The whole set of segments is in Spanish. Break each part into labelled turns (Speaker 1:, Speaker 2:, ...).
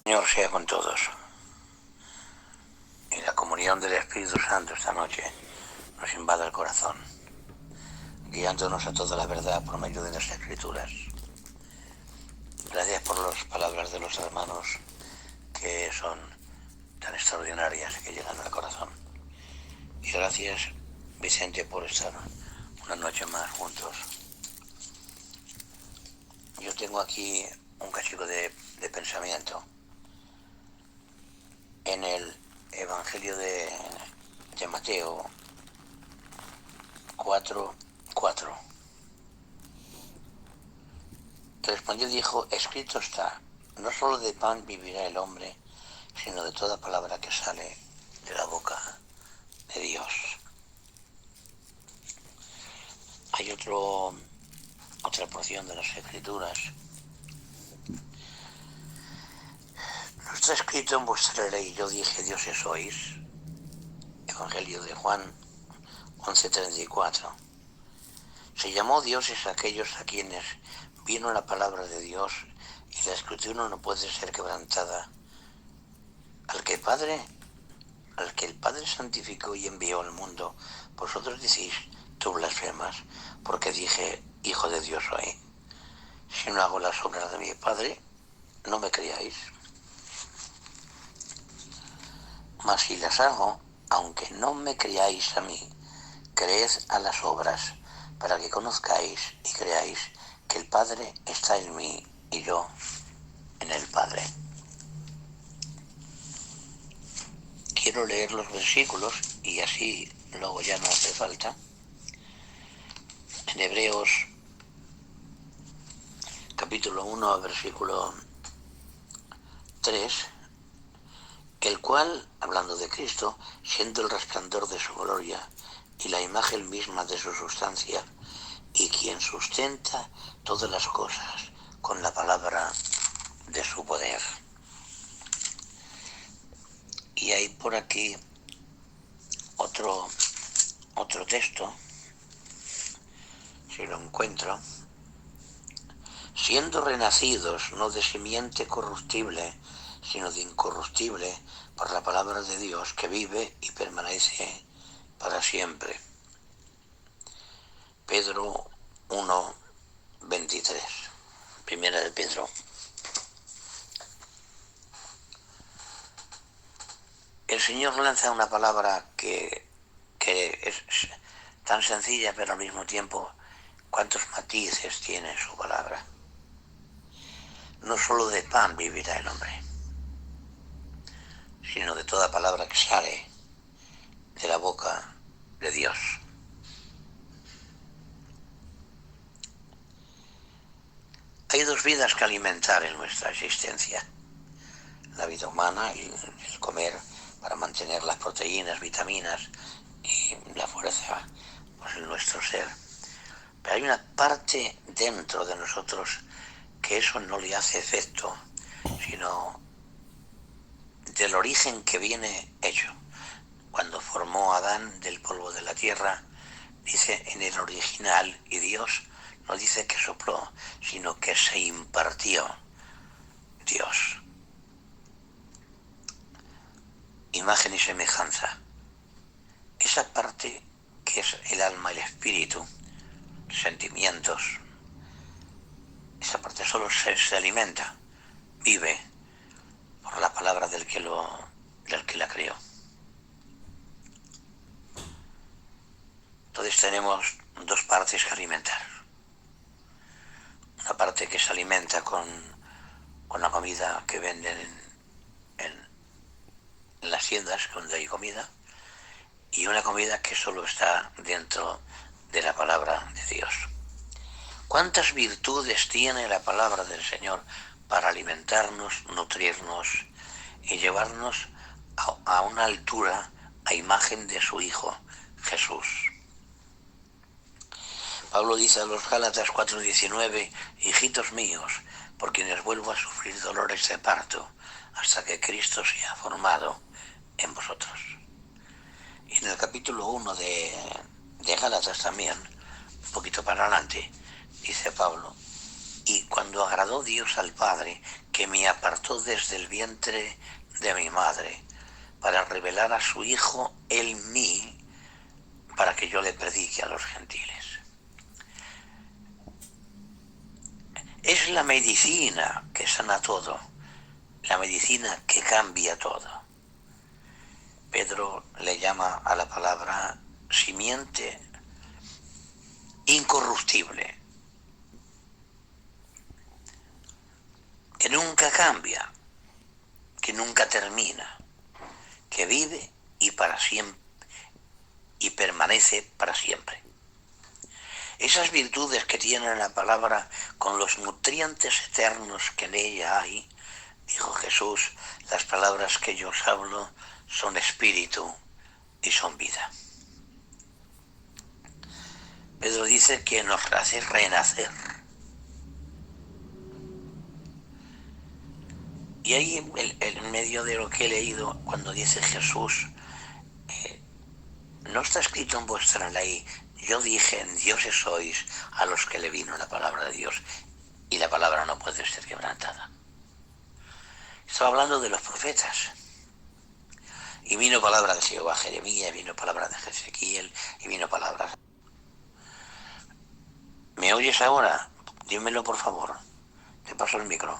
Speaker 1: Señor sea con todos. Y la comunión del Espíritu Santo esta noche nos invada el corazón, guiándonos a toda la verdad por medio de las Escrituras. Gracias por las palabras de los hermanos que son tan extraordinarias que llegan al corazón. Y gracias, Vicente, por estar una noche más juntos. Yo tengo aquí un cachico de pensamiento en el Evangelio de Mateo 4:4. Respondió y dijo: escrito está, no solo de pan vivirá el hombre, sino de toda palabra que sale de la boca de Dios. Hay otra porción de las Escrituras. No está escrito en vuestra ley, yo dije, dioses sois. Evangelio de Juan 11:34. Se llamó dioses a aquellos a quienes vino la palabra de Dios, y la Escritura no puede ser quebrantada. Al que el Padre santificó y envió al mundo, vosotros decís: tú blasfemas, porque dije, hijo de Dios soy. Si no hago las obras de mi Padre, no me creáis. Mas si las hago, aunque no me creáis a mí, creed a las obras, para que conozcáis y creáis que el Padre está en mí y yo en el Padre. Quiero leer los versículos y así luego ya no hace falta. En Hebreos capítulo 1, versículo 3, el cual, hablando de Cristo, siendo el resplandor de su gloria y la imagen misma de su sustancia, y quien sustenta todas las cosas con la palabra de su poder. Y hay por aquí otro texto, si lo encuentro: siendo renacidos no de simiente corruptible, sino de incorruptible, por la palabra de Dios que vive y permanece para siempre. Pedro 1:23. Primera de Pedro. El Señor lanza una palabra que es tan sencilla, pero al mismo tiempo, cuántos matices tiene su palabra. No solo de pan vivirá el hombre, sino de toda palabra que sale de la boca de Dios. Hay dos vidas que alimentar en nuestra existencia: la vida humana, el comer para mantener las proteínas, vitaminas y la fuerza en nuestro ser. Pero hay una parte dentro de nosotros que eso no le hace efecto, sino del origen que viene hecho. Cuando formó a Adán del polvo de la tierra, dice en el original, y Dios no dice que sopló, sino que se impartió Dios. Imagen y semejanza. Esa parte que es el alma, el espíritu, sentimientos, esa parte solo se alimenta, vive por la palabra del que la creó. Entonces tenemos dos partes que alimentar. Una parte que se alimenta con la comida que venden en las tiendas donde hay comida, y una comida que solo está dentro de la palabra de Dios. ¿Cuántas virtudes tiene la palabra del Señor para alimentarnos, nutrirnos y llevarnos a una altura, a imagen de su Hijo Jesús? Pablo dice a los Gálatas 4:19: hijitos míos, por quienes vuelvo a sufrir dolores de parto, hasta que Cristo sea formado en vosotros. Y en el capítulo 1 de Gálatas también, un poquito para adelante, dice Pablo: y cuando agradó Dios al Padre, que me apartó desde el vientre de mi madre, para revelar a su Hijo en mí, para que yo le predique a los gentiles. Es la medicina que sana todo, la medicina que cambia todo. Pedro le llama a la palabra simiente incorruptible, que nunca cambia, que nunca termina, que vive y para siempre y permanece para siempre. Esas virtudes que tiene la palabra con los nutrientes eternos que en ella hay, dijo Jesús, las palabras que yo os hablo son espíritu y son vida. Pedro dice que nos hace renacer. Y ahí, en medio de lo que he leído, cuando dice Jesús, no está escrito en vuestra ley, yo dije, en dioses sois a los que le vino la palabra de Dios, y la palabra no puede ser quebrantada. Estaba hablando de los profetas. Y vino palabra de Jehová a Jeremías, y vino palabra de Ezequiel, y vino palabra. ¿Me oyes ahora? Dímelo, por favor. Te paso el micro.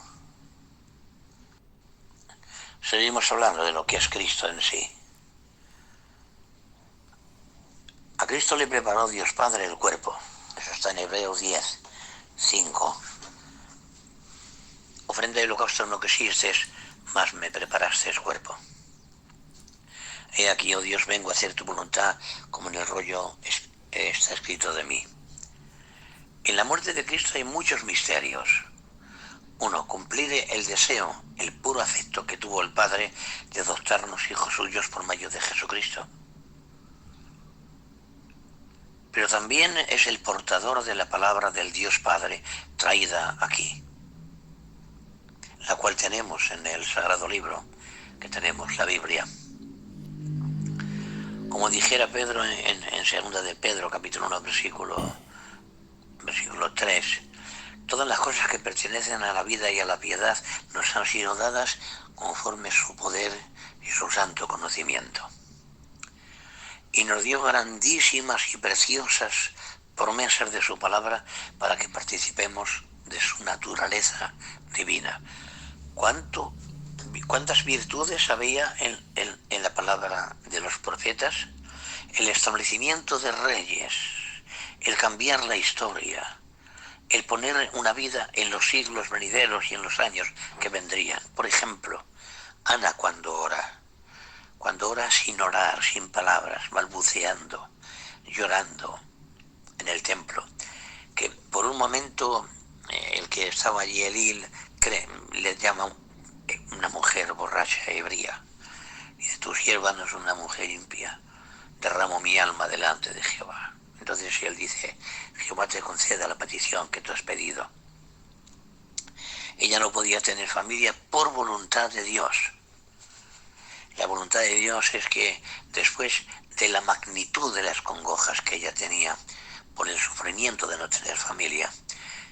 Speaker 1: Seguimos hablando de lo que es Cristo en sí. A Cristo le preparó Dios Padre el cuerpo. Eso está en Hebreos 10, 5. Ofrenda y holocausto no quisistes, mas me preparaste el cuerpo. He aquí, oh Dios, vengo a hacer tu voluntad, como en el rollo está escrito de mí. En la muerte de Cristo hay muchos misterios. Uno, cumplir el deseo, el puro afecto que tuvo el Padre de adoptarnos hijos suyos por medio de Jesucristo. Pero también es el portador de la palabra del Dios Padre traída aquí, la cual tenemos en el Sagrado Libro, que tenemos, la Biblia. Como dijera Pedro en segunda de Pedro, capítulo 1, versículo 3, todas las cosas que pertenecen a la vida y a la piedad nos han sido dadas conforme su poder y su santo conocimiento. Y nos dio grandísimas y preciosas promesas de su palabra para que participemos de su naturaleza divina. ¿Cuántas virtudes había en la palabra de los profetas? El establecimiento de reyes, el cambiar la historia, el poner una vida en los siglos venideros y en los años que vendrían. Por ejemplo, Ana cuando ora sin orar, sin palabras, balbuceando, llorando en el templo, que por un momento el que estaba allí, Elí, le llama una mujer borracha ebria. Dice, tu sierva no es una mujer impía, derramo mi alma delante de Jehová. Entonces él dice, Jehová te conceda la petición que tú has pedido. Ella no podía tener familia por voluntad de Dios. La voluntad de Dios es que después de la magnitud de las congojas que ella tenía por el sufrimiento de no tener familia,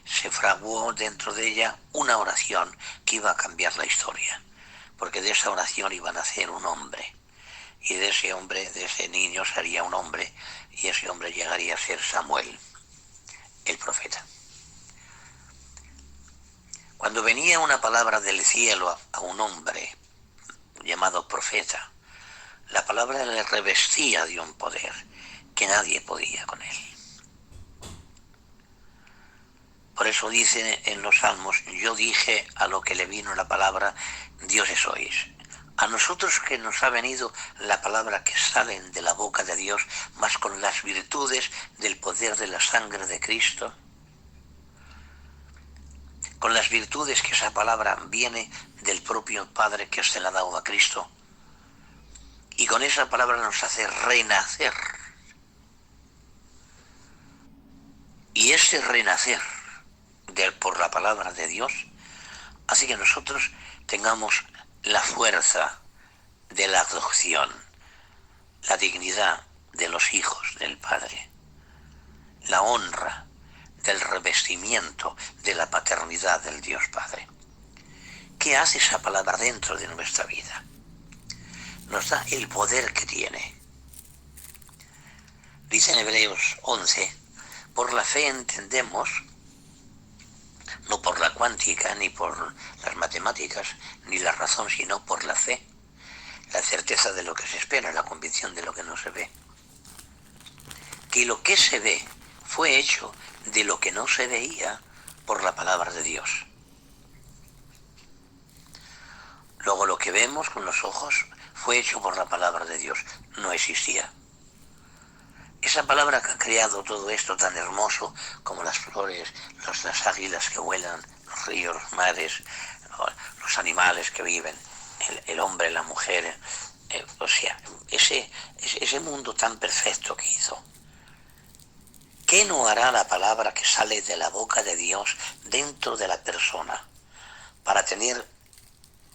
Speaker 1: se fraguó dentro de ella una oración que iba a cambiar la historia, porque de esa oración iba a nacer un hombre, y de ese hombre, de ese niño sería un hombre, y ese hombre llegaría a ser Samuel, el profeta. Cuando venía una palabra del cielo a un hombre llamado profeta, la palabra le revestía de un poder que nadie podía con él. Por eso dice en los Salmos, yo dije a lo que le vino la palabra, dioses sois. A nosotros que nos ha venido la palabra que salen de la boca de Dios, más con las virtudes del poder de la sangre de Cristo, con las virtudes que esa palabra viene del propio Padre que se la ha dado a Cristo, y con esa palabra nos hace renacer. Y ese renacer por la palabra de Dios hace que nosotros tengamos la fuerza de la adopción, la dignidad de los hijos del Padre, la honra del revestimiento de la paternidad del Dios Padre. ¿Qué hace esa palabra dentro de nuestra vida? Nos da el poder que tiene. Dice en Hebreos 11, por la fe entendemos, no por la cuántica, ni por las matemáticas, ni la razón, sino por la fe, la certeza de lo que se espera, la convicción de lo que no se ve. Que lo que se ve fue hecho de lo que no se veía por la palabra de Dios. Luego lo que vemos con los ojos fue hecho por la palabra de Dios, no existía. Esa palabra que ha creado todo esto tan hermoso, como las flores, las águilas que vuelan, los ríos, los mares, los animales que viven, el hombre, la mujer, o sea, ese mundo tan perfecto que hizo. ¿Qué no hará la palabra que sale de la boca de Dios dentro de la persona para tener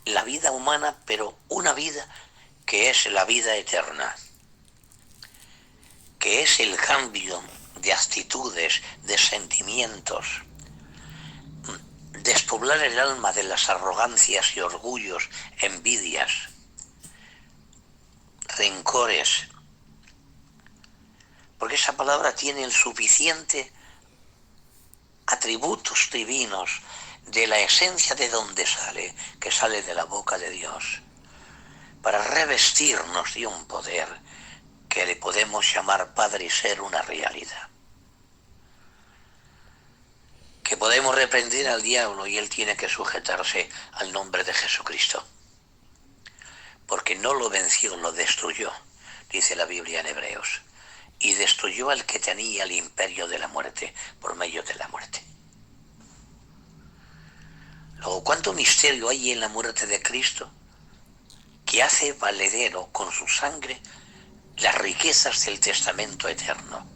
Speaker 1: la vida humana, pero una vida que es la vida eterna? Que es el cambio de actitudes, de sentimientos, despoblar el alma de las arrogancias y orgullos, envidias, rencores, porque esa palabra tiene el suficiente atributos divinos de la esencia de donde sale, que sale de la boca de Dios, para revestirnos de un poder que le podemos llamar Padre y ser una realidad. Que podemos reprender al diablo y él tiene que sujetarse al nombre de Jesucristo. Porque no lo venció, lo destruyó, dice la Biblia en Hebreos. Y destruyó al que tenía el imperio de la muerte por medio de la muerte. Luego, ¿cuánto misterio hay en la muerte de Cristo que hace valedero con su sangre las riquezas del testamento eterno,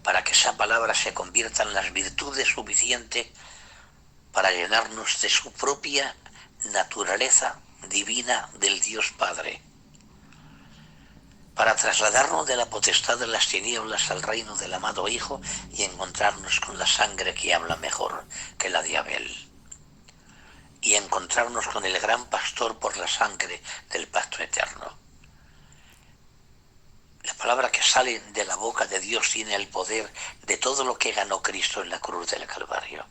Speaker 1: para que esa palabra se convierta en las virtudes suficientes para llenarnos de su propia naturaleza divina del Dios Padre, para trasladarnos de la potestad de las tinieblas al reino del amado Hijo y encontrarnos con la sangre que habla mejor que la de Abel, y encontrarnos con el gran pastor por la sangre del pacto eterno. La palabra que sale de la boca de Dios tiene el poder de todo lo que ganó Cristo en la cruz del Calvario.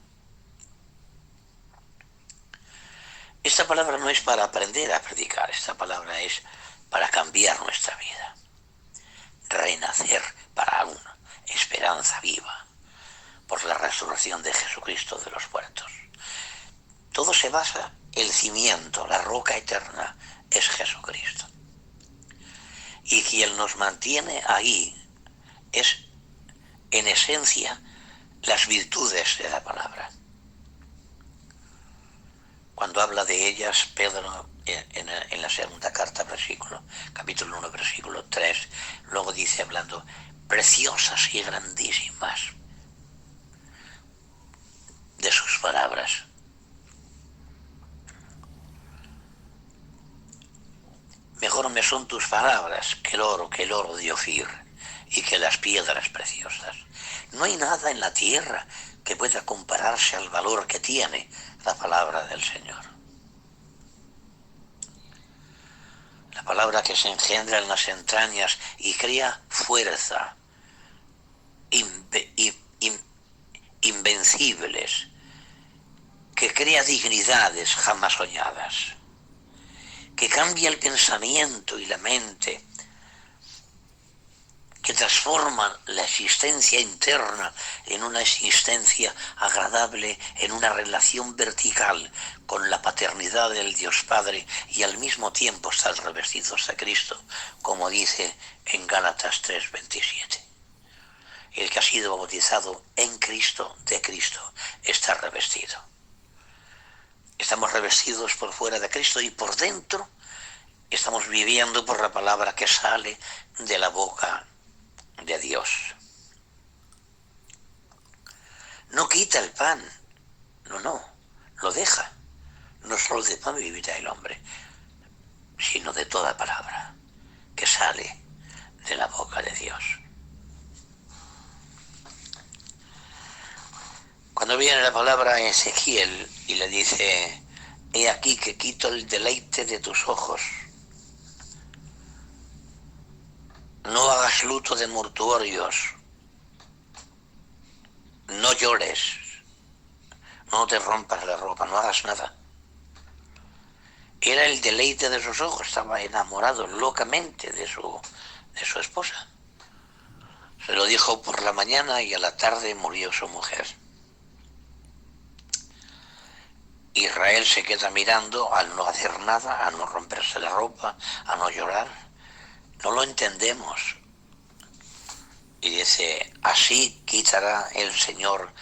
Speaker 1: Esta palabra no es para aprender a predicar, esta palabra es para cambiar nuestra vida, renacer para una esperanza viva por la resurrección de Jesucristo de los muertos. Todo se basa, el cimiento, la roca eterna es Jesucristo. Y quien nos mantiene ahí es, en esencia, las virtudes de la palabra. Cuando habla de ellas, Pedro, en la segunda carta, capítulo 1, versículo 3, luego dice, hablando, preciosas y grandísimas de sus palabras. Mejor me son tus palabras que el oro de Ofir y que las piedras preciosas. No hay nada en la tierra que pueda compararse al valor que tiene la palabra del Señor. La palabra que se engendra en las entrañas y crea fuerza, invencibles, que crea dignidades jamás soñadas, que cambia el pensamiento y la mente, que transforma la existencia interna en una existencia agradable, en una relación vertical con la paternidad del Dios Padre y al mismo tiempo estar revestidos de Cristo, como dice en Gálatas 3:27. El que ha sido bautizado en Cristo, de Cristo, está revestido. Estamos revestidos por fuera de Cristo y por dentro estamos viviendo por la palabra que sale de la boca de Dios. No quita el pan, no, lo deja. No solo de pan vivirá el hombre, sino de toda palabra que sale de la boca de Dios. Cuando viene la palabra a Ezequiel y le dice, he aquí que quito el deleite de tus ojos. No hagas luto de mortuorios, no llores, no te rompas la ropa, no hagas nada. Era el deleite de sus ojos, estaba enamorado locamente de su esposa. Se lo dijo por la mañana y a la tarde murió su mujer. Israel se queda mirando al no hacer nada, a no romperse la ropa, a no llorar. No lo entendemos. Y dice, así quitará el Señor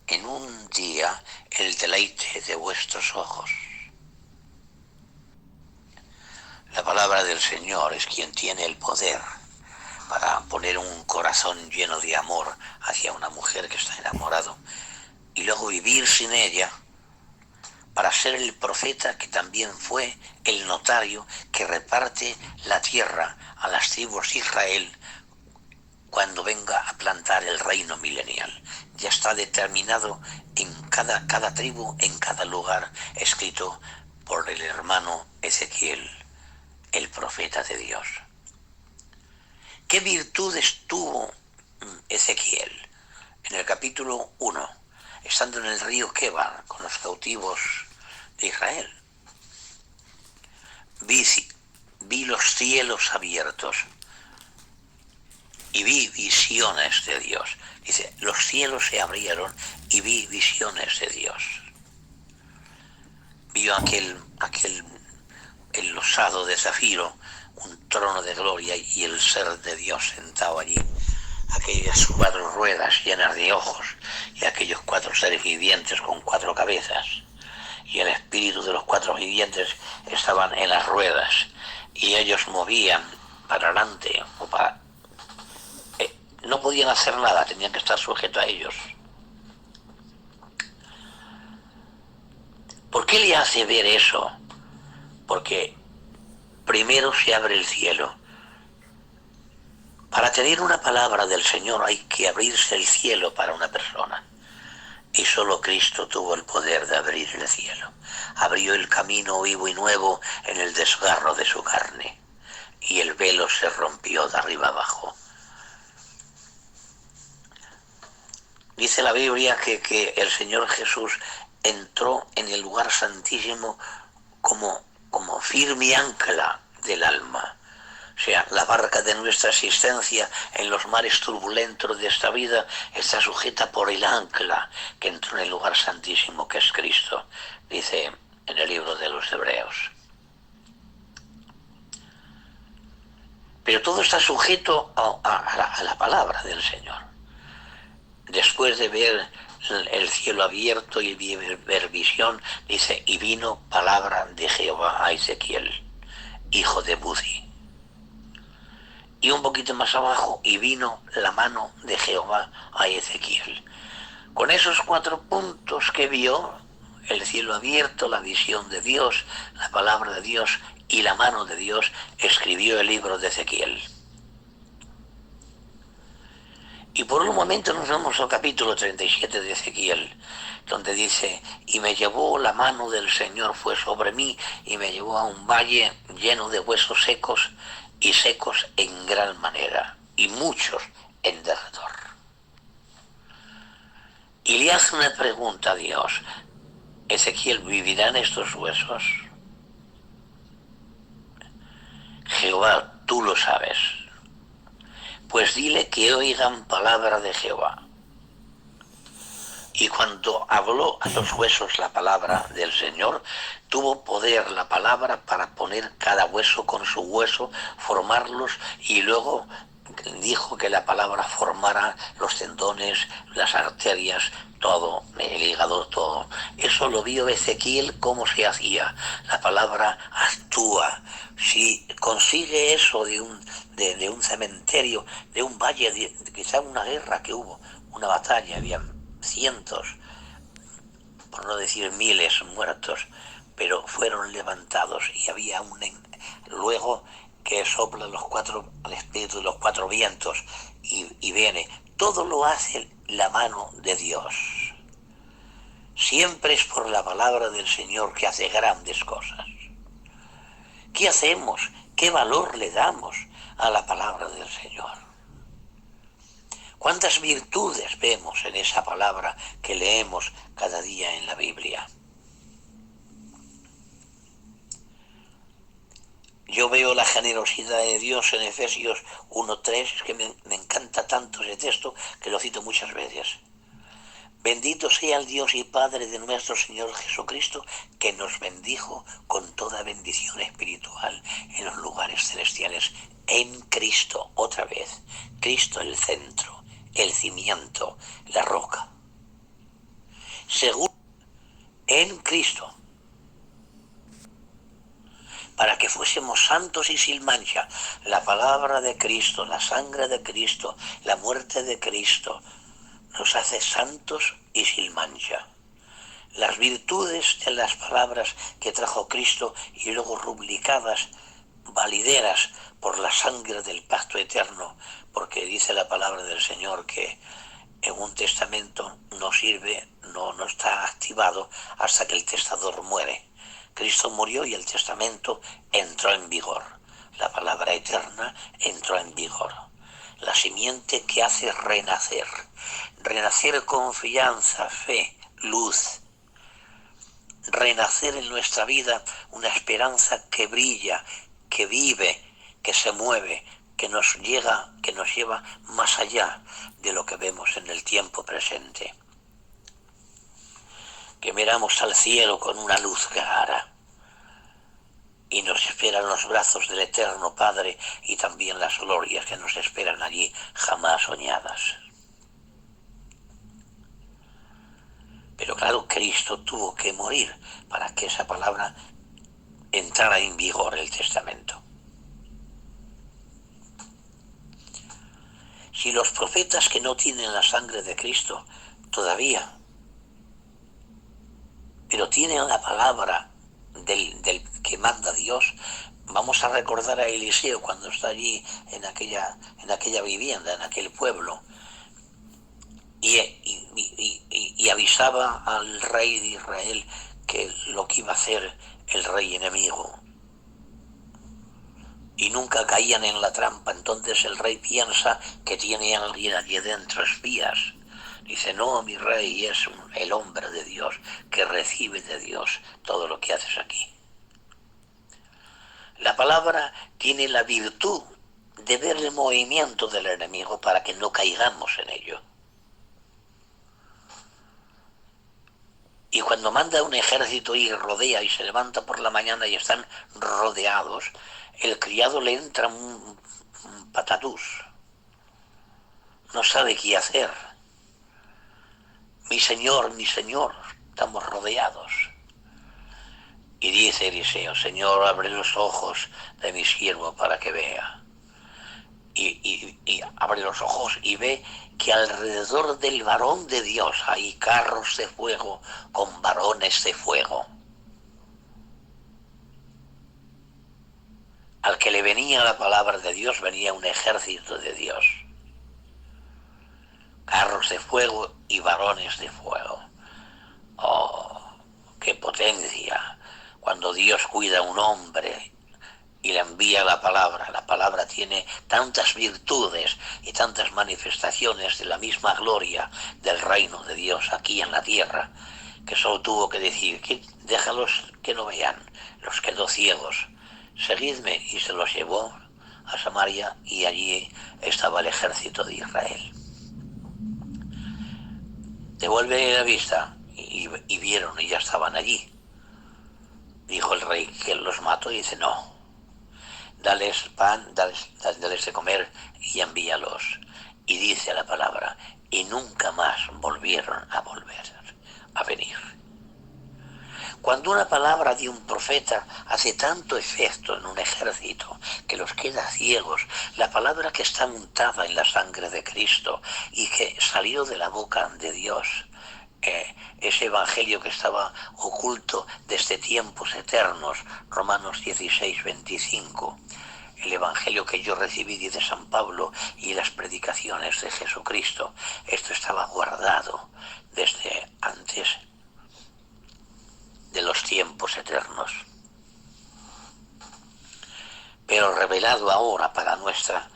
Speaker 1: en un día el deleite de vuestros ojos. La palabra del Señor es quien tiene el poder para poner un corazón lleno de amor hacia una mujer que está enamorado y luego vivir sin ella para ser el profeta que también fue el notario que reparte la tierra a las tribus de Israel cuando venga a plantar el reino milenial. Ya está determinado en cada tribu, en cada lugar, escrito por el hermano Ezequiel, el profeta de Dios. ¿Qué virtudes tuvo Ezequiel? En el capítulo 1, estando en el río Quebar con los cautivos de Israel, vi los cielos abiertos y vi visiones de Dios. Dice, los cielos se abrieron y vi visiones de Dios. Vio el losado de zafiro, un trono de gloria y el ser de Dios sentado allí. Aquellas 4 ruedas llenas de ojos y aquellos 4 seres vivientes con 4 cabezas. Y el espíritu de los 4 vivientes estaban en las ruedas y ellos movían para adelante o para... no podían hacer nada, tenían que estar sujetos a ellos. ¿Por qué le hace ver eso? Porque primero se abre el cielo. Para tener una palabra del Señor hay que abrirse el cielo para una persona. Y solo Cristo tuvo el poder de abrir el cielo. Abrió el camino vivo y nuevo en el desgarro de su carne. Y el velo se rompió de arriba abajo. Dice la Biblia que el Señor Jesús entró en el lugar santísimo como firme ancla del alma. O sea, la barca de nuestra existencia en los mares turbulentos de esta vida está sujeta por el ancla que entró en el lugar santísimo que es Cristo, dice en el libro de los Hebreos. Pero todo está sujeto a la palabra del Señor. Después de ver el cielo abierto y ver visión, dice, y vino palabra de Jehová a Ezequiel, hijo de Buzi. Y un poquito más abajo, y vino la mano de Jehová a Ezequiel. Con esos 4 puntos que vio, el cielo abierto, la visión de Dios, la palabra de Dios y la mano de Dios, escribió el libro de Ezequiel. Y por un momento nos vamos al capítulo 37 de Ezequiel, donde dice, y me llevó la mano del Señor, fue sobre mí, y me llevó a un valle lleno de huesos secos, y secos en gran manera, y muchos en derredor. Y le hace una pregunta a Dios, Ezequiel, ¿vivirán estos huesos? Jehová, tú lo sabes. Pues dile que oigan palabra de Jehová. Y cuando habló a los huesos la palabra del Señor, tuvo poder la palabra para poner cada hueso con su hueso, formarlos, y luego dijo que la palabra formara los tendones, las arterias, todo, el hígado, todo. Eso lo vio Ezequiel cómo se hacía. La palabra actúa. Si consigue eso de un cementerio, de un valle, quizá una guerra que hubo, una batalla, habían cientos, por no decir miles muertos, pero fueron levantados y había luego que sopla el espíritu de los 4 vientos y viene. Todo lo hace la mano de Dios. Siempre es por la palabra del Señor que hace grandes cosas. ¿Qué hacemos? ¿Qué valor le damos a la palabra del Señor? ¿Cuántas virtudes vemos en esa palabra que leemos cada día en la Biblia? Yo veo la generosidad de Dios en Efesios 1:3, es que me encanta tanto ese texto que lo cito muchas veces. Bendito sea el Dios y Padre de nuestro Señor Jesucristo, que nos bendijo con toda bendición espiritual en los lugares celestiales en Cristo. Otra vez, Cristo el centro, el cimiento, la roca. Según en Cristo, para que fuésemos santos y sin mancha. La palabra de Cristo, la sangre de Cristo, la muerte de Cristo, nos hace santos y sin mancha. Las virtudes de las palabras que trajo Cristo y luego rubricadas, valideras por la sangre del pacto eterno, porque dice la palabra del Señor que en un testamento no sirve, no está activado hasta que el testador muere. Cristo murió y el testamento entró en vigor. La palabra eterna entró en vigor. La simiente que hace renacer. Renacer confianza, fe, luz. Renacer en nuestra vida una esperanza que brilla, que vive, que se mueve, que nos lleva más allá de lo que vemos en el tiempo presente. Que miramos al cielo con una luz clara y nos esperan los brazos del eterno Padre y también las glorias que nos esperan allí jamás soñadas. Pero claro, Cristo tuvo que morir para que esa palabra entrara en vigor, el testamento. Si los profetas que no tienen la sangre de Cristo todavía, pero tienen la palabra del que manda Dios, vamos a recordar a Eliseo cuando está allí en aquella vivienda, en aquel pueblo, y avisaba al rey de Israel que lo que iba a hacer el rey enemigo. Y nunca caían en la trampa. Entonces el rey piensa que tiene alguien allí dentro, espías. Dice, no, mi rey es el hombre de Dios, que recibe de Dios todo lo que haces aquí. La palabra tiene la virtud de ver el movimiento del enemigo para que no caigamos en ello. Y cuando manda un ejército y rodea y se levanta por la mañana y están rodeados, el criado le entra un patatús. No sabe qué hacer. Mi señor, estamos rodeados. Y dice Eliseo, Señor, abre los ojos de mi siervo para que vea. Y abre los ojos y ve que alrededor del varón de Dios hay carros de fuego con varones de fuego. Al que le venía la palabra de Dios venía un ejército de Dios. Carros de fuego y varones de fuego. ¡Oh, qué potencia! Cuando Dios cuida a un hombre y le envía la palabra tiene tantas virtudes y tantas manifestaciones de la misma gloria del reino de Dios aquí en la tierra, que solo tuvo que decir, déjalos que no vean, los quedó ciegos, seguidme, y se los llevó a Samaria y allí estaba el ejército de Israel. Devuelve la vista y vieron y ya estaban allí. Dijo el rey que los mató y dice, no, dales pan, dales de comer y envíalos. Y dice la palabra, y nunca más volvieron a venir. Cuando una palabra de un profeta hace tanto efecto en un ejército que los queda ciegos, la palabra que está untada en la sangre de Cristo y que salió de la boca de Dios, ese evangelio que estaba oculto desde tiempos eternos, Romanos 16:25, el evangelio que yo recibí de San Pablo y las predicaciones de Jesucristo, esto estaba guardado desde antes de los tiempos eternos, pero revelado ahora para nuestra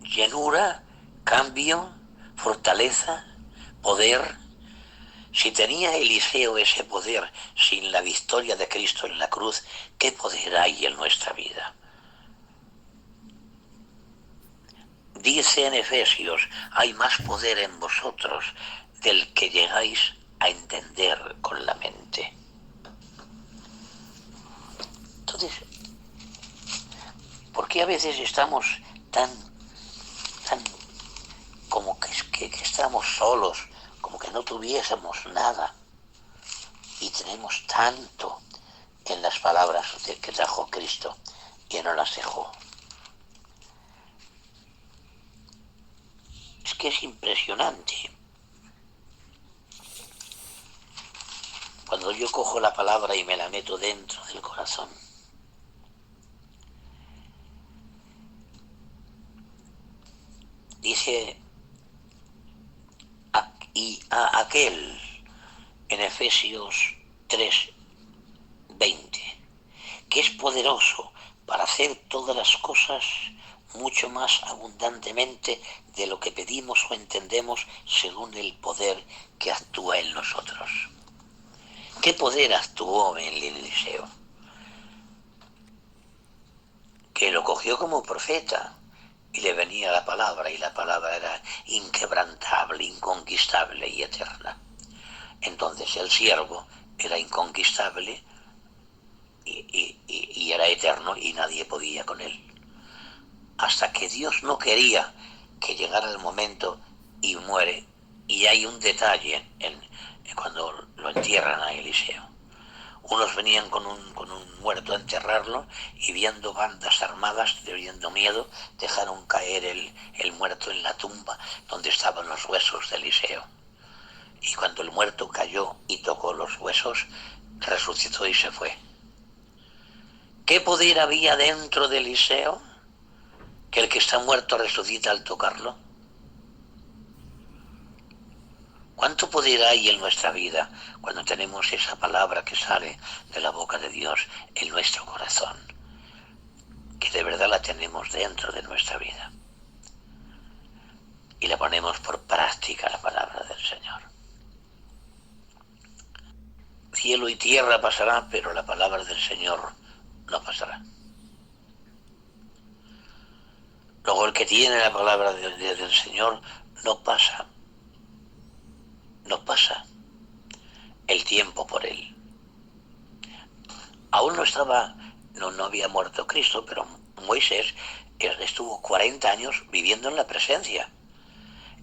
Speaker 1: llenura, cambio, fortaleza, poder. Si tenía Eliseo ese poder sin la victoria de Cristo en la cruz, ¿qué poder hay en nuestra vida? Dice en Efesios, hay más poder en vosotros del que llegáis a entender con la mente. Entonces, ¿por qué a veces estamos tan como que estamos solos, como que no tuviésemos nada? Y tenemos tanto en las palabras que trajo Cristo que no las dejó. Es que es impresionante. Cuando yo cojo la palabra y me la meto dentro del corazón, dice, y a aquel en Efesios 3:20, que es poderoso para hacer todas las cosas mucho más abundantemente de lo que pedimos o entendemos según el poder que actúa en nosotros. ¿Qué poder actuó en Eliseo? Que lo cogió como profeta y le venía la palabra, y la palabra era inquebrantable, inconquistable y eterna. Entonces el siervo era inconquistable y era eterno y nadie podía con él. Hasta que Dios no quería que llegara el momento y muere. Y hay un detalle cuando lo entierran a Eliseo. Unos venían con un muerto a enterrarlo y viendo bandas armadas, teniendo miedo, dejaron caer el muerto en la tumba donde estaban los huesos de Eliseo. Y cuando el muerto cayó y tocó los huesos, resucitó y se fue. ¿Qué poder había dentro de Eliseo? Que el que está muerto resucita al tocarlo. ¿Cuánto poder hay en nuestra vida cuando tenemos esa palabra que sale de la boca de Dios en nuestro corazón? Que de verdad la tenemos dentro de nuestra vida. Y la ponemos por práctica, la palabra del Señor. Cielo y tierra pasará, pero la palabra del Señor no pasará. Luego el que tiene la palabra del Señor no pasa el tiempo por él. Aún no había muerto Cristo, pero Moisés estuvo 40 años viviendo en la presencia.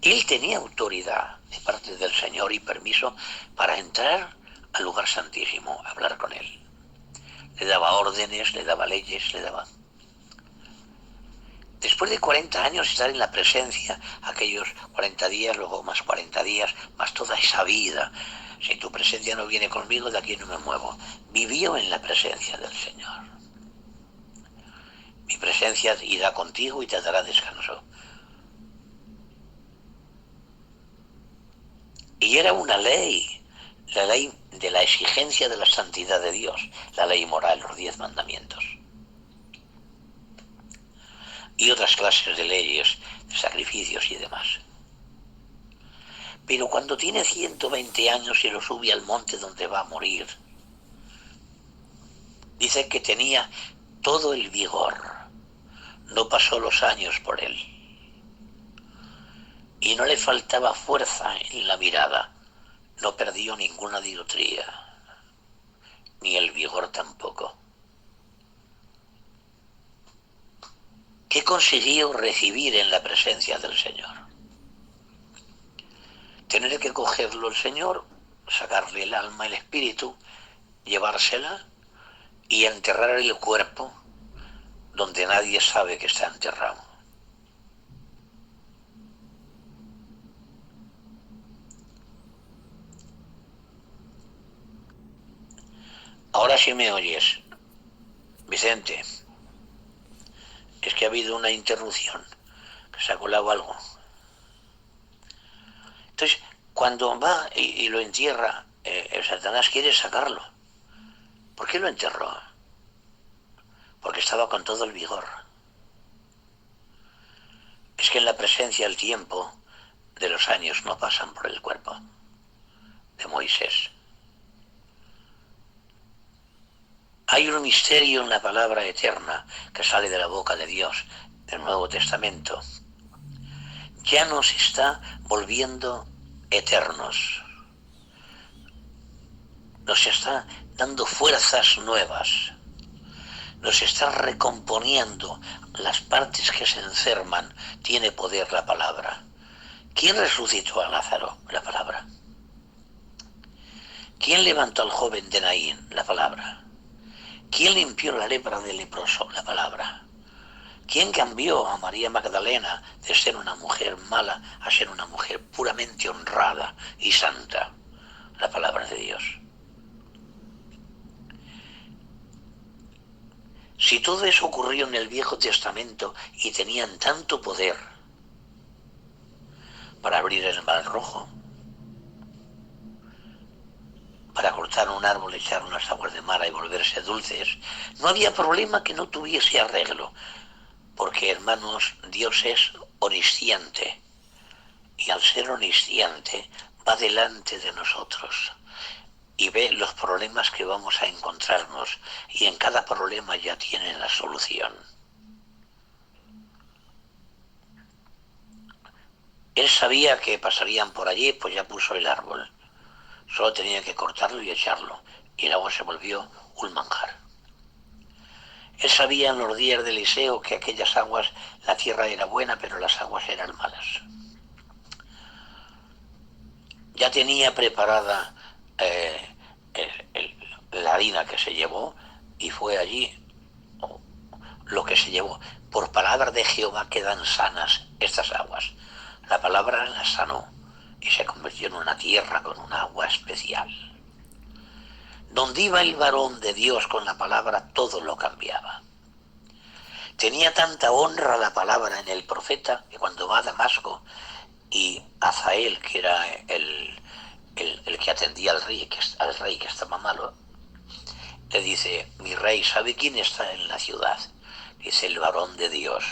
Speaker 1: Él tenía autoridad de parte del Señor y permiso para entrar al lugar santísimo, a hablar con él. Le daba órdenes, le daba leyes, le daba... Después de 40 años estar en la presencia, aquellos 40 días, luego más 40 días, más toda esa vida. Si tu presencia no viene conmigo, de aquí no me muevo. Vivió en la presencia del Señor. Mi presencia irá contigo y te dará descanso. Y era una ley, la ley de la exigencia de la santidad de Dios, la ley moral, los 10 mandamientos. Y otras clases de leyes, de sacrificios y demás. Pero cuando tiene 120 años y lo sube al monte donde va a morir, dice que tenía todo el vigor, no pasó los años por él. Y no le faltaba fuerza en la mirada, no perdió ninguna dioptría, ni el vigor tampoco. ¿Qué consiguió recibir en la presencia del Señor? Tener que cogerlo el Señor, sacarle el alma, el espíritu, llevársela y enterrar el cuerpo donde nadie sabe que está enterrado. Ahora sí me oyes, Vicente. Es que ha habido una interrupción, que se ha colado algo. Entonces, cuando va y lo entierra el Satanás quiere sacarlo. ¿Por qué lo enterró? Porque estaba con todo el vigor. Es que en la presencia el tiempo de los años no pasan por el cuerpo de Moisés. Hay un misterio en la palabra eterna que sale de la boca de Dios del Nuevo Testamento. Ya nos está volviendo eternos. Nos está dando fuerzas nuevas. Nos está recomponiendo las partes que se enferman. Tiene poder la palabra. ¿Quién resucitó a Lázaro? La palabra. ¿Quién levantó al joven de Naín? La palabra. ¿Quién limpió la lepra del leproso? La palabra. ¿Quién cambió a María Magdalena de ser una mujer mala a ser una mujer puramente honrada y santa? La palabra de Dios. Si todo eso ocurrió en el Viejo Testamento y tenían tanto poder para abrir el mar rojo, para cortar un árbol, echar unas aguas de mar y volverse dulces, no había problema que no tuviese arreglo, porque, hermanos, Dios es omnisciente, y al ser omnisciente va delante de nosotros y ve los problemas que vamos a encontrarnos, y en cada problema ya tiene la solución. Él sabía que pasarían por allí, pues ya puso el árbol. Solo tenía que cortarlo y echarlo, y el agua se volvió un manjar. Él sabía en los días de Eliseo que aquellas aguas, la tierra era buena, pero las aguas eran malas. Ya tenía preparada la harina que se llevó, y fue allí lo que se llevó. Por palabra de Jehová quedan sanas estas aguas. La palabra las sanó y se convirtió en una tierra con un agua especial. Donde iba el varón de Dios con la palabra, todo lo cambiaba. Tenía tanta honra la palabra en el profeta que cuando va a Damasco y Azael, que era el que atendía al rey que estaba malo, le dice: mi rey, ¿sabe quién está en la ciudad? Dice: el varón de Dios.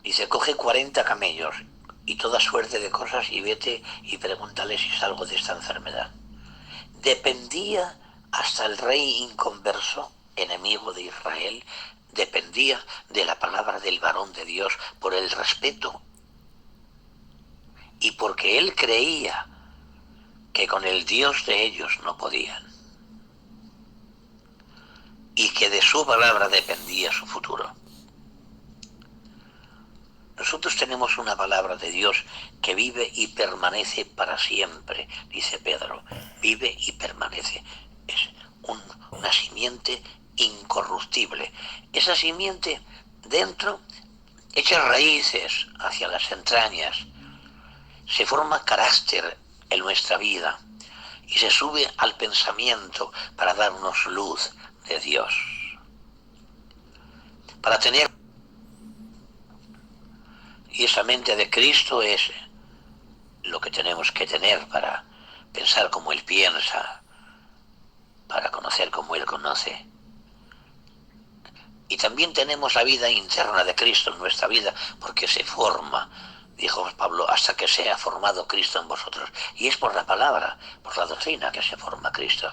Speaker 1: Dice: coge 40 camellos y toda suerte de cosas y vete y pregúntale si salgo de esta enfermedad. Dependía hasta el rey inconverso, enemigo de Israel, dependía de la palabra del varón de Dios por el respeto y porque él creía que con el Dios de ellos no podían y que de su palabra dependía su futuro. Nosotros tenemos una palabra de Dios que vive y permanece para siempre, dice Pedro. Vive y permanece. Es una simiente incorruptible. Esa simiente dentro echa raíces hacia las entrañas, se forma carácter en nuestra vida y se sube al pensamiento para darnos luz de Dios. Para tener... Y esa mente de Cristo es lo que tenemos que tener para pensar como Él piensa, para conocer como Él conoce. Y también tenemos la vida interna de Cristo en nuestra vida, porque se forma, dijo Pablo, hasta que sea formado Cristo en vosotros. Y es por la palabra, por la doctrina que se forma Cristo.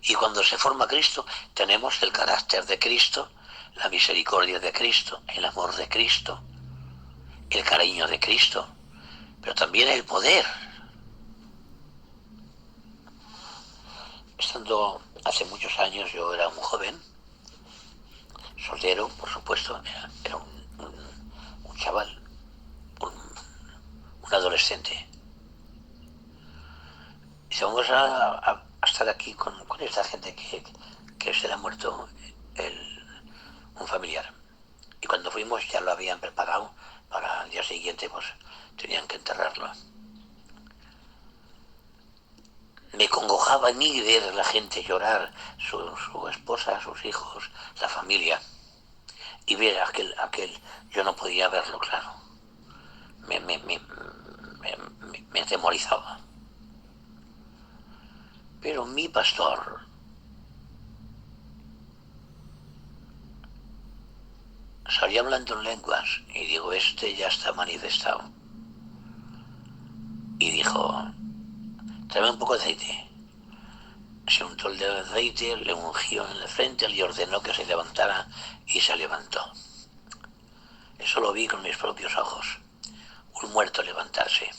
Speaker 1: Y cuando se forma Cristo, tenemos el carácter de Cristo, la misericordia de Cristo, el amor de Cristo, el cariño de Cristo, pero también el poder. Estando hace muchos años, yo era un joven, soltero, por supuesto, era un chaval, un adolescente. Dice: vamos a estar aquí con esta gente que se le ha muerto un familiar. Y cuando fuimos ya lo habían preparado para el día siguiente, pues tenían que enterrarlo. Me congojaba a mí ver a la gente llorar, su esposa, sus hijos, la familia. y ver yo no podía verlo, claro. Me atemorizaba. Pero mi pastor salía hablando en lenguas y digo, este ya está manifestado. Y dijo, tráeme un poco de aceite. Se untó el de aceite, le ungió en la frente, le ordenó que se levantara y se levantó. Eso lo vi con mis propios ojos, un muerto levantarse.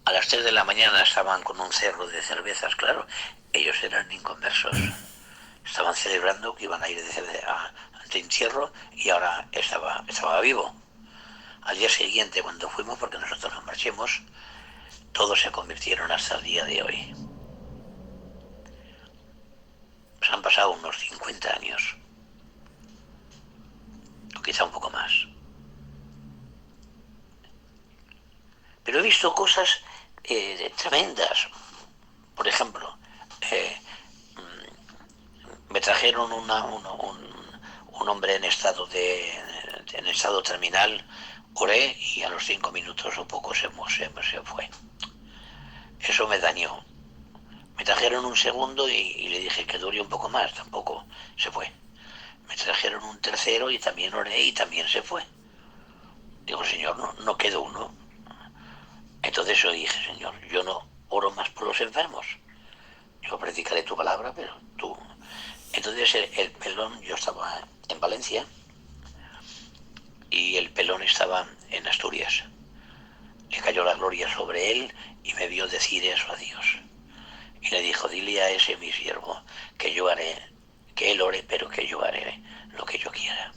Speaker 1: A las 3 de la mañana estaban con un cerro de cervezas, claro, ellos eran inconversos. Estaban celebrando que iban a ir de entierro y ahora estaba vivo. Al día siguiente, cuando fuimos, porque nosotros nos marchemos, todos se convirtieron hasta el día de hoy. Pues han pasado unos 50 años, o quizá un poco más. Pero he visto cosas tremendas. Por ejemplo, me trajeron un hombre en estado terminal, oré y a los 5 minutos o poco se fue. Eso me dañó. Me trajeron un segundo y le dije que dure un poco más, tampoco se fue. Me trajeron un tercero y también oré y también se fue. Digo, Señor, no quedó uno. Entonces yo dije, Señor, yo no oro más por los enfermos. Yo predicaré tu palabra, pero tú... Entonces el pelón, yo estaba en Valencia y el pelón estaba en Asturias. Le cayó la gloria sobre él y me vio decir eso a Dios. Y le dijo, dile a ese mi siervo que yo haré, que él ore, pero que yo haré lo que yo quiera.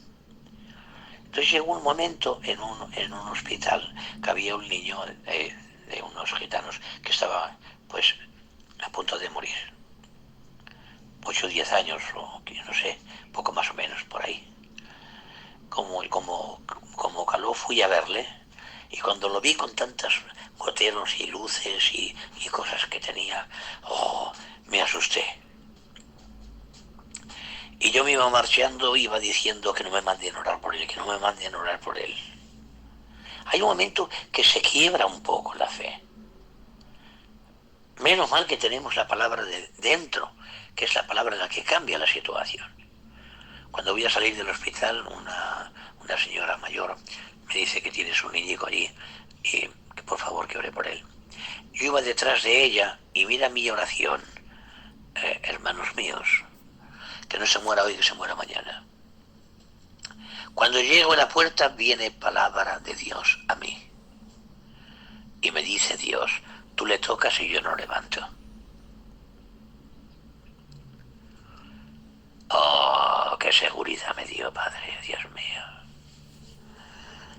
Speaker 1: Entonces llegó un momento en un hospital que había un niño de unos gitanos que estaba pues a punto de morir. 8 o 10 años, o no sé, poco más o menos por ahí. Como caló fui a verle y cuando lo vi con tantos goteros y luces y cosas que tenía, me asusté. Y yo me iba marchando, iba diciendo que no me manden orar por él, que no me manden orar por él. Hay un momento que se quiebra un poco la fe. Menos mal que tenemos la palabra de dentro, que es la palabra la que cambia la situación. Cuando voy a salir del hospital, una señora mayor me dice que tiene su niñico allí y que por favor que ore por él. Yo iba detrás de ella y mira mi oración, hermanos míos, que no se muera hoy, que se muera mañana. Cuando llego a la puerta viene palabra de Dios a mí. Y me dice Dios, tú le tocas y yo no levanto. Oh, qué seguridad me dio, Padre, Dios mío.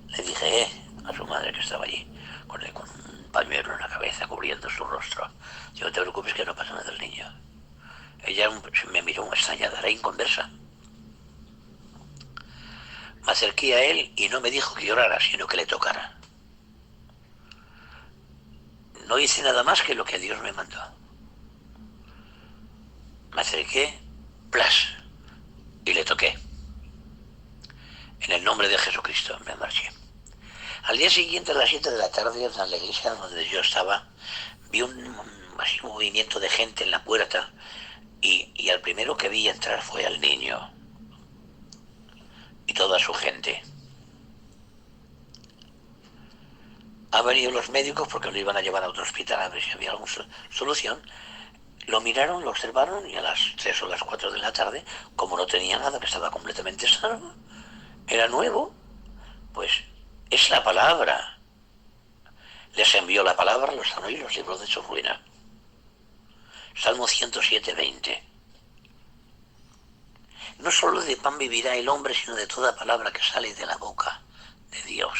Speaker 1: Le dije a su madre que estaba allí, con un pañuelo en la cabeza cubriendo su rostro. Digo, no te preocupes que no pasa nada del niño. Ella me miró extrañada, era inconversa. Me acerqué a él y no me dijo que llorara, sino que le tocara. No hice nada más que lo que Dios me mandó. Me acerqué, plas, y le toqué. En el nombre de Jesucristo me marché. Al día siguiente, a las 7 de la tarde, en la iglesia donde yo estaba, vi un movimiento de gente en la puerta y al primero que vi entrar fue al niño y toda su gente. Han venido los médicos porque lo iban a llevar a otro hospital a ver si había alguna solución. Lo miraron, lo observaron y a las 3 o las 4 de la tarde, como no tenía nada, que estaba completamente sano, era nuevo, pues es la palabra. Les envió la palabra, los sanó y los libró de su ruina. Salmo 107, 20. No solo de pan vivirá el hombre, sino de toda palabra que sale de la boca de Dios.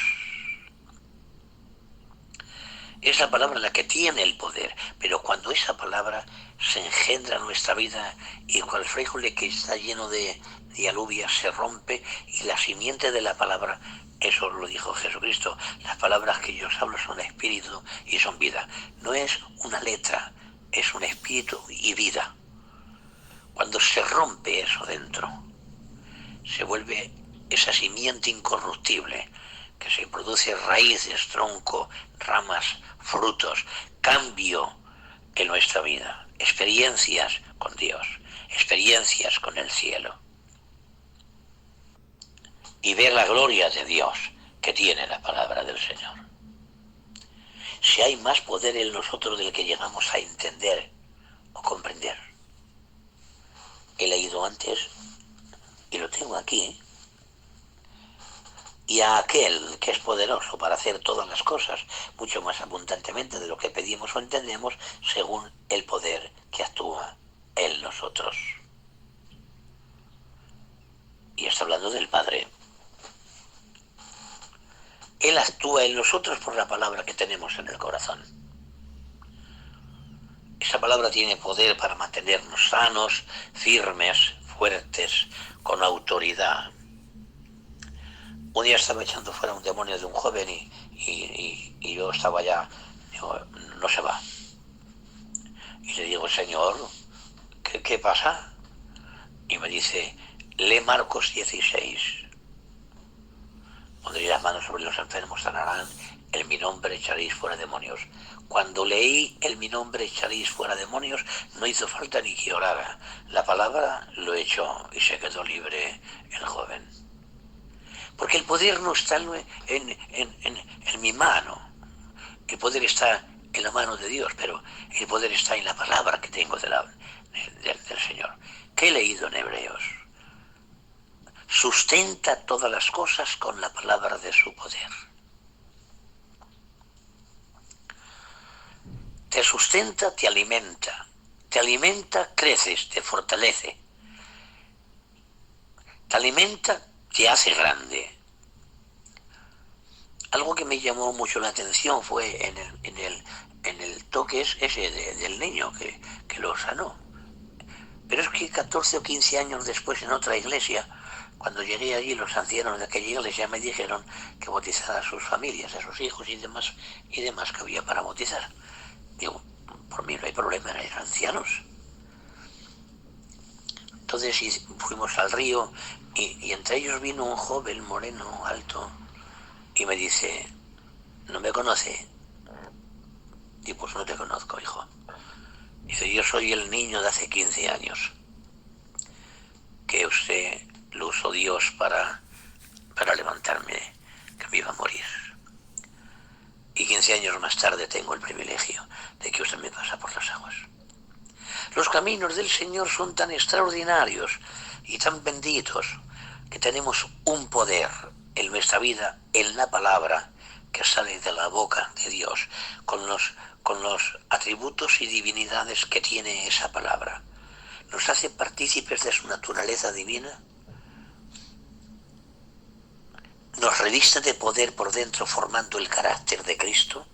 Speaker 1: Es la palabra la que tiene el poder, pero cuando esa palabra se engendra en nuestra vida y cual frijol que está lleno de alubias se rompe y la simiente de la palabra, eso lo dijo Jesucristo, las palabras que yo os hablo son espíritu y son vida. No es una letra, es un espíritu y vida. Cuando se rompe eso dentro, se vuelve esa simiente incorruptible que se produce raíces, tronco, ramas, frutos, cambio en nuestra vida, experiencias con Dios, experiencias con el cielo. Y ver la gloria de Dios que tiene la palabra del Señor. Si hay más poder en nosotros del que llegamos a entender o comprender. He leído antes, y lo tengo aquí, y a aquel que es poderoso para hacer todas las cosas mucho más abundantemente de lo que pedimos o entendemos, según el poder que actúa en nosotros. Y está hablando del Padre. Él actúa en nosotros por la palabra que tenemos en el corazón. Esa palabra tiene poder para mantenernos sanos, firmes, fuertes, con autoridad. Un día estaba echando fuera un demonio de un joven y yo estaba ya, digo, no se va. Y le digo, Señor, ¿qué pasa? Y me dice, lee Marcos 16. Pondréis las manos sobre los enfermos, sanarán, en mi nombre echaréis fuera demonios. Cuando leí en mi nombre echaréis fuera demonios, no hizo falta ni que orara. La palabra lo echó y se quedó libre el joven. Porque el poder no está en mi mano. El poder está en la mano de Dios, pero el poder está en la palabra que tengo del Señor. ¿Qué he leído en Hebreos? Sustenta todas las cosas con la palabra de su poder. Te sustenta, te alimenta, creces, te fortalece, te alimenta, te hace grande. Algo que me llamó mucho la atención fue en el toque ese del niño que lo sanó. Pero es que 14 o 15 años después en otra iglesia, cuando llegué allí, los ancianos de aquella iglesia me dijeron que bautizara a sus familias, a sus hijos y demás que había para bautizar. Digo, por mí no hay problema, eran ancianos. Entonces fuimos al río y entre ellos vino un joven moreno, alto, y me dice, ¿no me conoce? Y pues no te conozco, hijo. Dice, yo soy el niño de hace 15 años, que usted lo usó Dios para levantarme, que me iba a morir. Y 15 años más tarde tengo el privilegio de que usted me pasa por las aguas. Los caminos del Señor son tan extraordinarios y tan benditos que tenemos un poder en nuestra vida, en la palabra que sale de la boca de Dios, con los atributos y divinidades que tiene esa palabra. Nos hace partícipes de su naturaleza divina, nos reviste de poder por dentro formando el carácter de Cristo,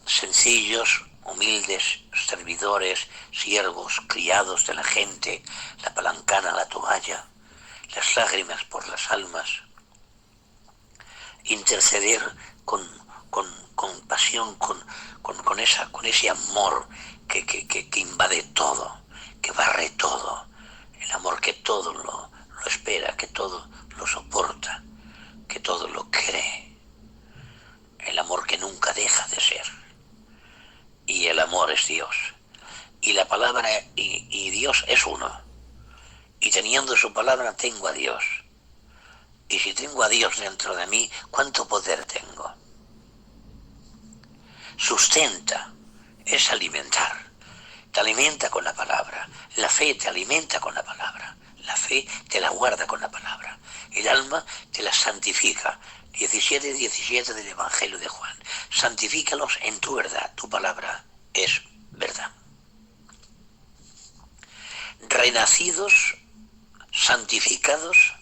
Speaker 1: sencillos, humildes, servidores, siervos, criados de la gente, la palancana, la toalla, las lágrimas por las almas, interceder con pasión, con ese amor que invade todo, que barre todo, el amor que todo lo espera, que todo lo soporta, que todo lo cree, el amor que nunca deja de ser. Y el amor es Dios. Y la palabra y Dios es uno. Y teniendo su palabra tengo a Dios. Y si tengo a Dios dentro de mí, ¿cuánto poder tengo? Sustenta, es alimentar. Te alimenta con la palabra. La fe te alimenta con la palabra. La fe te la guarda con la palabra. El alma te la santifica. 17 del Evangelio de Juan. Santifícalos en tu verdad. Tu palabra es verdad. Renacidos, santificados,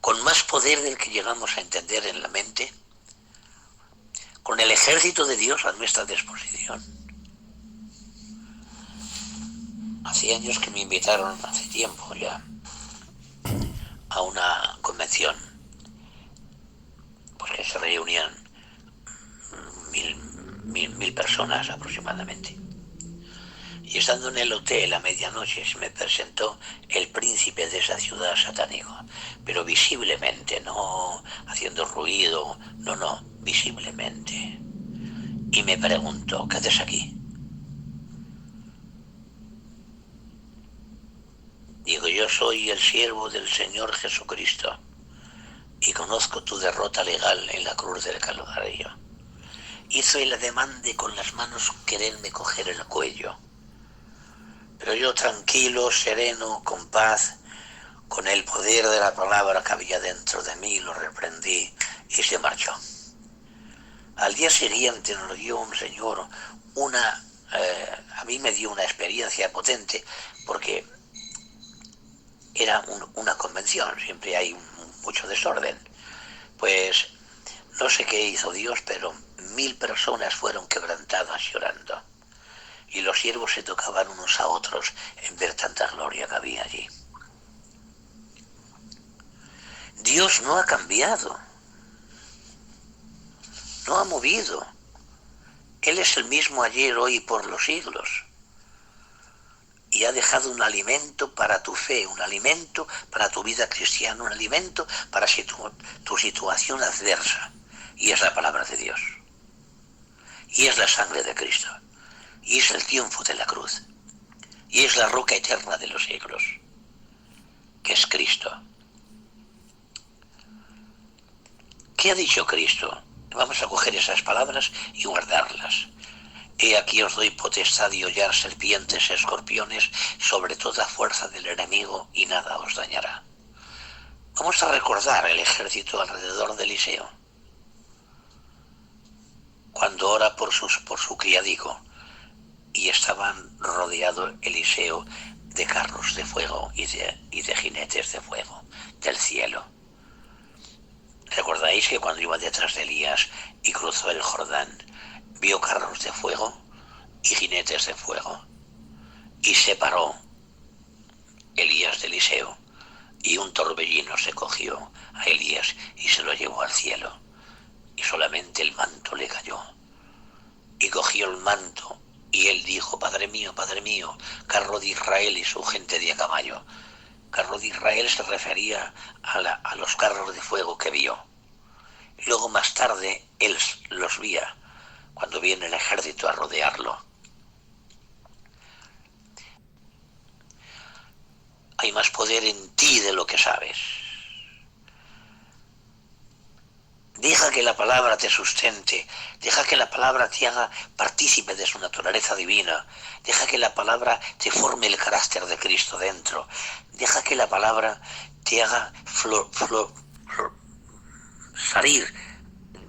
Speaker 1: con más poder del que llegamos a entender en la mente, con el ejército de Dios a nuestra disposición. Hace años que me invitaron, hace tiempo ya, a una convención, pues que se reunían mil personas aproximadamente. Y estando en el hotel a medianoche se me presentó el príncipe de esa ciudad satánico, pero visiblemente, no haciendo ruido, no, visiblemente. Y me preguntó, ¿qué haces aquí? Digo, yo soy el siervo del Señor Jesucristo y conozco tu derrota legal en la cruz del Calvario. Hizo el ademán de con las manos quererme coger el cuello. Pero yo tranquilo, sereno, con paz, con el poder de la palabra que había dentro de mí, lo reprendí y se marchó. Al día siguiente nos dio un señor a mí me dio una experiencia potente porque era una convención, siempre hay mucho desorden. Pues no sé qué hizo Dios, pero 1000 personas fueron quebrantadas llorando. Y los siervos se tocaban unos a otros en ver tanta gloria que había allí. Dios no ha cambiado, no ha movido. Él es el mismo ayer, hoy y por los siglos. Y ha dejado un alimento para tu fe, un alimento para tu vida cristiana, un alimento para tu situación adversa. Y es la palabra de Dios. Y es la sangre de Cristo. Y es el triunfo de la cruz. Y es la roca eterna de los siglos, que es Cristo. ¿Qué ha dicho Cristo? Vamos a coger esas palabras y guardarlas. He aquí os doy potestad de hollar serpientes, escorpiones, sobre toda fuerza del enemigo, y nada os dañará. Vamos a recordar el ejército alrededor de Eliseo, cuando ora por su criadico, y estaban rodeados Eliseo de carros de fuego y de jinetes de fuego del cielo. ¿Recordáis que cuando iba detrás de Elías y cruzó el Jordán, vio carros de fuego y jinetes de fuego? Y separó Elías de Eliseo, y un torbellino se cogió a Elías y se lo llevó al cielo, y solamente el manto le cayó. Y cogió el manto, y él dijo, Padre mío, carro de Israel y su gente de a caballo. Carro de Israel se refería a los carros de fuego que vio. Y luego más tarde él los vía, cuando viene el ejército a rodearlo. Hay más poder en ti de lo que sabes. Deja que la palabra te sustente, deja que la palabra te haga partícipe de su naturaleza divina, deja que la palabra te forme el carácter de Cristo dentro, deja que la palabra te haga salir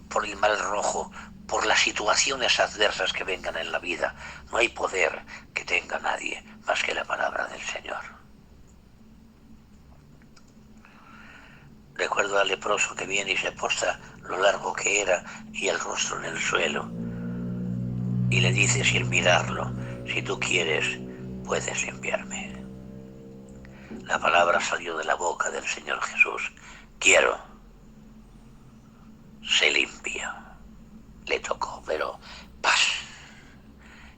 Speaker 1: por el mar rojo, por las situaciones adversas que vengan en la vida. No hay poder que tenga nadie más que la palabra del Señor. Recuerdo al leproso que viene y se posta lo largo que era y el rostro en el suelo. Y le dice sin mirarlo, si tú quieres, puedes limpiarme. La palabra salió de la boca del Señor Jesús. Quiero. Se limpio. Le tocó, pero ¡paz!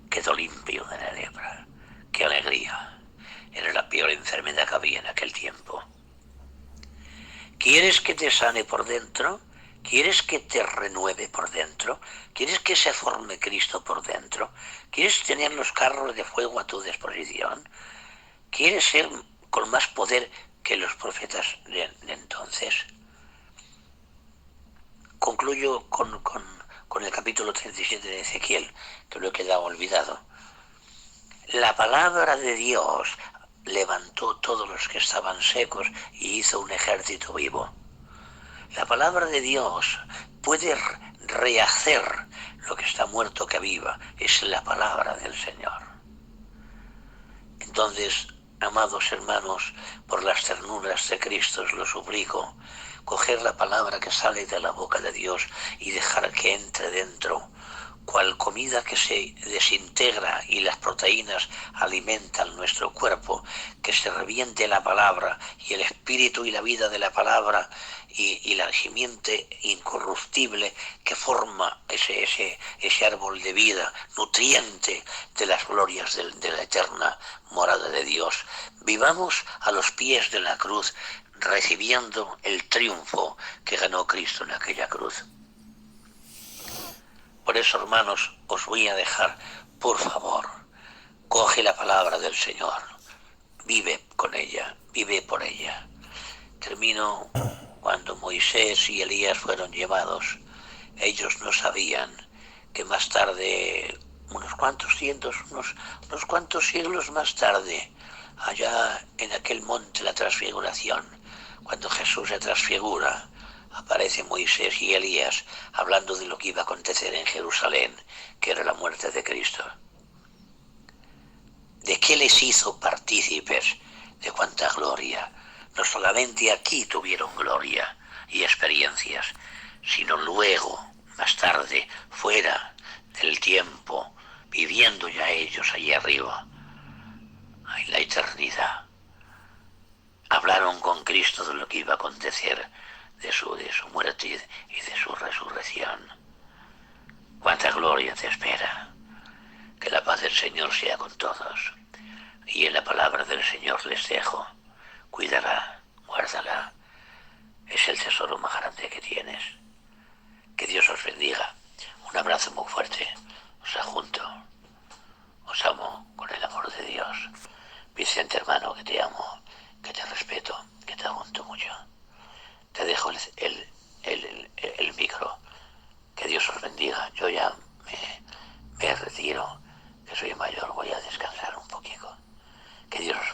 Speaker 1: Quedó limpio de la lepra. ¡Qué alegría! Era la peor enfermedad que había en aquel tiempo. ¿Quieres que te sane por dentro? ¿Quieres que te renueve por dentro? ¿Quieres que se forme Cristo por dentro? ¿Quieres tener los carros de fuego a tu disposición? ¿Quieres ser con más poder que los profetas de entonces? Concluyo con el capítulo 37 de Ezequiel, que lo he quedado olvidado. La palabra de Dios levantó todos los que estaban secos y hizo un ejército vivo. La palabra de Dios puede rehacer lo que está muerto que viva. Es la palabra del Señor. Entonces, amados hermanos, por las ternuras de Cristo os lo suplico, coger la palabra que sale de la boca de Dios y dejar que entre dentro cual comida que se desintegra y las proteínas alimentan nuestro cuerpo, que se reviente la palabra y el espíritu y la vida de la palabra y la simiente incorruptible que forma ese árbol de vida, nutriente de las glorias de la eterna morada de Dios. Vivamos a los pies de la cruz, recibiendo el triunfo que ganó Cristo en aquella cruz. Por eso, hermanos, os voy a dejar, por favor, coge la palabra del Señor, vive con ella, vive por ella. Termino cuando Moisés y Elías fueron llevados. Ellos no sabían que más tarde, unos cuantos siglos más tarde, allá en aquel monte la transfiguración, cuando Jesús se transfigura, aparece Moisés y Elías hablando de lo que iba a acontecer en Jerusalén, que era la muerte de Cristo. ¿De qué les hizo partícipes? De cuánta gloria. No solamente aquí tuvieron gloria y experiencias, sino luego, más tarde, fuera del tiempo, viviendo ya ellos allí arriba, en la eternidad. Hablaron con Cristo de lo que iba a acontecer, de su muerte y de su resurrección. Cuánta gloria te espera. Que la paz del Señor sea con todos. Y en la palabra del Señor les dejo. Cuídala, guárdala. Es el tesoro más grande que tienes. Que Dios os bendiga. Un abrazo muy fuerte. Os adjunto. Os amo con el amor de Dios. Vicente, hermano, que te amo, que te respeto, que te adjunto mucho. Te dejo el micro. Que Dios os bendiga. Yo ya me retiro, que soy mayor, voy a descansar un poquito. Que Dios os